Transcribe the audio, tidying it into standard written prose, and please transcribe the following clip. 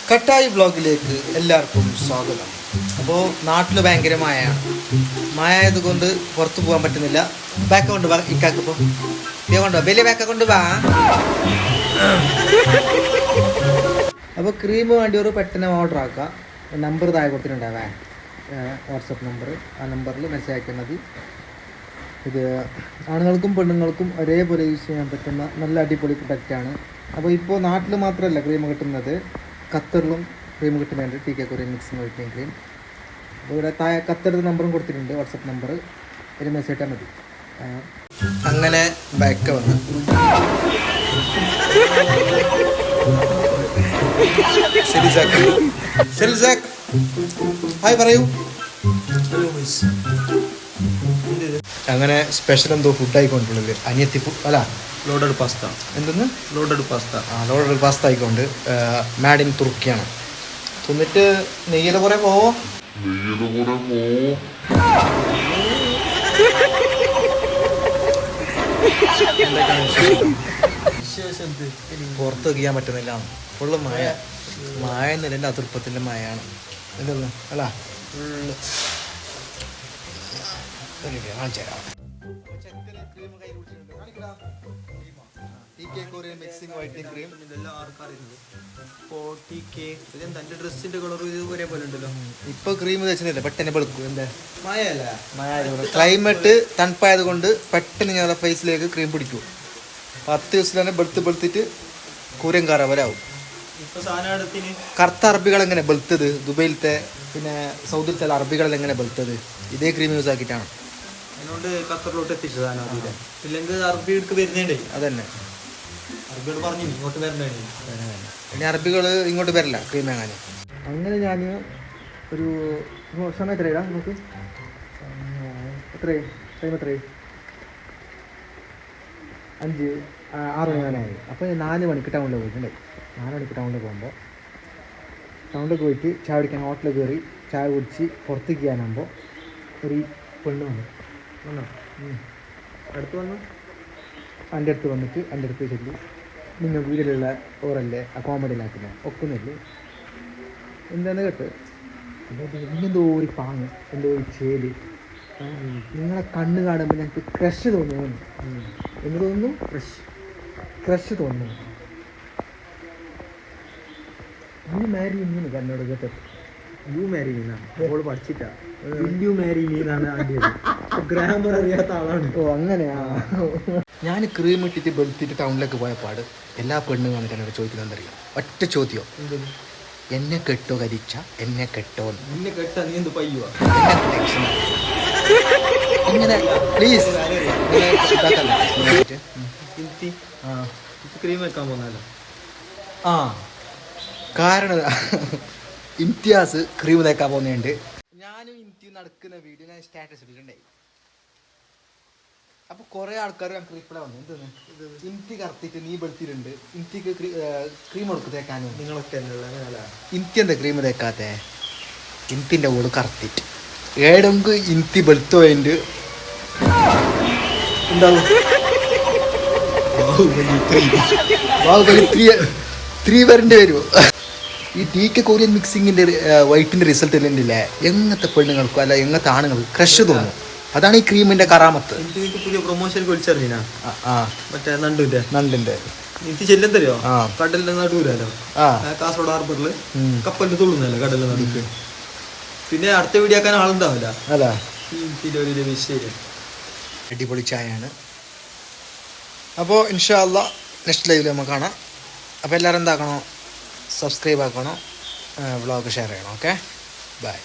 കട്ടായി വ്ളോഗിലേക്ക് എല്ലാവർക്കും സ്വാഗതം. അപ്പോൾ നാട്ടിൽ ഭയങ്കര മഴയാണ്. മഴ ആയതുകൊണ്ട് പുറത്ത് പോകാൻ പറ്റുന്നില്ല. ബാക്ക് കൊണ്ട് വാ ഇക്കാക്കിപ്പോൾ കൊണ്ടുപോവാ, വലിയ ബാക്ക് കൊണ്ട് വാ. അപ്പോൾ ക്രീം വേണ്ടി ഒരു പെട്ടെന്ന് ഓർഡർ ആക്കുക. നമ്പർ താഴെ കൊടുത്തിട്ടുണ്ടാവേ, വാട്സപ്പ് നമ്പർ. ആ നമ്പറിൽ മെസ്സേജ് അയക്കാൻ മതി. ഇത് ആണുങ്ങൾക്കും പെണ്ണുങ്ങൾക്കും ഒരേപോലെ യൂസ് ചെയ്യാൻ പറ്റുന്ന നല്ല അടിപൊളി പ്രൊഡക്റ്റാണ്. അപ്പോൾ ഇപ്പോൾ നാട്ടിൽ മാത്രമല്ല ക്രീം കിട്ടുന്നത്, ഖത്തറിലും ക്രീം കിട്ടുന്നുണ്ട്. TK Korean mixing whitening cream. അപ്പോൾ ഇവിടെ താഴെ ഖത്തറിൻ്റെ നമ്പറും കൊടുത്തിട്ടുണ്ട്, വാട്സപ്പ് നമ്പർ. ഒരു മെസ്സേജ് ഇട്ടാൽ മതി. അങ്ങനെ ബാക്ക് വന്ന് ഹായ് പറയൂ. അങ്ങനെ സ്പെഷ്യൽ എന്തോ ഫുഡ് ആയിക്കൊണ്ടുള്ളത് അനിയത്തി അല്ല ലോഡഡ് പാസ്ത. എന്തെന്ന് ലോഡഡ് പാസ്ത. ലോഡഡ് പാസ്ത ആയിക്കൊണ്ട് മാഡ് ഇൻ തുർക്കിയാണ്. തിന്നിട്ട് നെയ്യിൽ കുറെ പോവോ. പുറത്ത് വയ്ക്കാൻ പറ്റുന്നില്ല. ഫുള്ള് മഴ എന്നല്ല, എൻ്റെ അതിർപ്പത്തിൻ്റെ മഴയാണ്. എന്തെന്ന് അല്ല മിക്സിംഗ് വൈറ്റനിങ് ക്രീം. ഇതെല്ലാം ആർക്കറിയുന്നത് ഇതെന്താ ഡ്രസ്സിന്റെ കളർ ഇത് ഒരേപോലെ ഉണ്ടല്ലോ. ഇപ്പൊ ക്രീം വെച്ചിട്ടില്ല, പെട്ടെന്ന് വെളുക്കും. എന്താ മഴയല്ല, മഴ ക്ലൈമറ്റ് തണുപ്പായത് കൊണ്ട് പെട്ടെന്ന് ഞങ്ങളുടെ ഫേസിലേക്ക് ക്രീം പിടിക്കും. 10 ദിവസം തന്നെ വെളുത്തിട്ട് കൂരം കാറ പോലെ ആവും. ഇപ്പൊ സാധനത്തിന് കറുത്ത അറബികൾ എങ്ങനെ വെളുത്തത്, ദുബൈയിലത്തെ പിന്നെ സൗദിയിലത്തെ അറബികൾ എങ്ങനെ വെളുത്തത് ഇതേ ക്രീം യൂസ് ആക്കിയിട്ടാണ്. അതിനോണ്ട് ഖത്തറിലോട്ട് എത്തിച്ചു സാധനം. ഇല്ലെങ്കിൽ അറബി എടുക്ക് വരുന്നേണ്ടേ. അതന്നെ അറബിയോട് പറഞ്ഞു ഇങ്ങോട്ട് വരണ്ടേ. ഇനി അറബികൾ ഇങ്ങോട്ട് വരില്ല ക്രീം വാങ്ങാൻ. അങ്ങനെ ഞാൻ ഒരു സമയം എത്രയാ നമുക്ക് എത്രയും ടൈം എത്രയും 6 മണി അപ്പോൾ 4 മണിക്ക് ടൗണിൽ പോയിട്ടുണ്ടായി. 4 മണിക്ക് ടൗണിൽ പോകുമ്പോൾ ടൗണിലേക്ക് പോയിട്ട് ചായ കുടിക്കാൻ ഹോട്ടലിൽ കയറി ചായ കുടിച്ച് പുറത്തേക്ക് ചെയ്യാനാകുമ്പോൾ ഒരു പെണ്ണ് വന്നു. അടുത്ത് വന്നു എൻ്റെ അടുത്ത് വന്നിട്ട് എൻ്റെ അടുത്ത് ചൊല്ലി, നിങ്ങൾ വീട്ടിലുള്ള ഓറല്ലേ ആ കോമഡിയിലാക്കുന്നത് ഒക്കുന്നില്ലേ എന്താണെന്ന് കേട്ട്. എന്തോ ഒരു പാങ്ങ്, എന്തോ ഒരു ചേല്, നിങ്ങളെ കണ്ണ് കാണുമ്പോൾ ഞങ്ങൾക്ക് ക്രഷ് തോന്നുന്നു. എന്ന് തോന്നുന്നു, ക്രഷ് തോന്നുന്നു. നീ മാരി മീന്ന് എന്നോട് കേട്ടത്. യു മാരി മീനാണ് അവള് പഠിച്ചിട്ടാ. യു മാരി മീനാണ് ആദ്യം. ഗ്രാമർ അറിയാത്ത ആളാണ്. ഓ അങ്ങനെയാ. ഞാൻ ക്രീം ഇട്ടിട്ട് വെളുത്തിട്ട് ടൗണിലേക്ക് പോയ പാട് എല്ലാ പെണ്ണും വന്നിട്ട് എന്നോട് ചോദിക്കുന്നത് എന്തറിയാം, ഒറ്റ ചോദ്യം, എന്നെ കെട്ടോ കരിച്ച, എന്നെ കെട്ടോ. എന്നെ കെട്ടാ നീ എന്ത് പയ്യുവാ ഇങ്ങനെ പ്ലീസ് ക്രീം വെക്കാൻ പോന്നാലോ. ആ കാരണം ഇംതിയാസ് ക്രീം തേക്കാൻ പോകുന്നുണ്ട്. ഞാനും ഇംതി നടക്കുന്ന വീഡിയോ ഞാൻ സ്റ്റാറ്റസ് ഇട്ടിട്ടുണ്ടായി. അപ്പോൾ കുറേ ആൾക്കാർ ഞങ്ങൾക്ക് റിപ്ലൈ വന്നു, എന്തെന്ന് ഇംതി കറുത്തിട്ട് നീ വെളുത്തിട്ടുണ്ട്, ഇംതിക്ക് ക്രീം കൊടുക്ക് തേക്കാനും. നിങ്ങളൊക്കെ ഇംതി എന്താ ക്രീം തേക്കാത്തേ? ഇംതിൻ്റെ ഓട് കറുത്തിട്ട് ഏടെങ്ക് ഇംതി വെളുത്തു പോയിട്ട് എന്താവും 3 വരേണ്ടി വരുമോ? ഈ TK കൊറിയൻ മിക്സിങ്ങിൻ്റെ വൈറ്റിൻ്റെ റിസൾട്ട് ഇല്ലേ, എങ്ങനത്തെ പെണ്ണുങ്ങൾക്കും അല്ല എങ്ങനത്തെ ആണുങ്ങൾക്ക് ക്രഷ് തോന്നും. അതാണ് ഈ ക്രീമിന്റെ കറാമത്ത്. പുതിയ പ്രൊമോഷൻ വിളിച്ചറിഞ്ഞാ മറ്റേ നണ്ടിന്റെ എനിക്ക് ചെല്ലും തരുമോ? കടലിന്റെ നടുവിലോ, കാസർഗോഡ് ഹാർബറില് കപ്പലിന്റെ തുള്ളുന്നല്ലോ കടലിന്റെ നടുക്ക്. പിന്നെ അടുത്ത വീഡിയോ ആക്കാൻ ആളുണ്ടാവില്ല. അതാ വിഷയം. അടിപൊളി ചായയാണ്. അപ്പോൾ ഇൻഷാ അല്ലാ നെക്സ്റ്റ് ലൈവിൽ നമുക്ക് കാണാം. അപ്പോൾ എല്ലാവരും എന്താക്കണോ, സബ്സ്ക്രൈബ് ആക്കണോ, വ്ളോഗ് ഷെയർ ചെയ്യണം. Okay, by.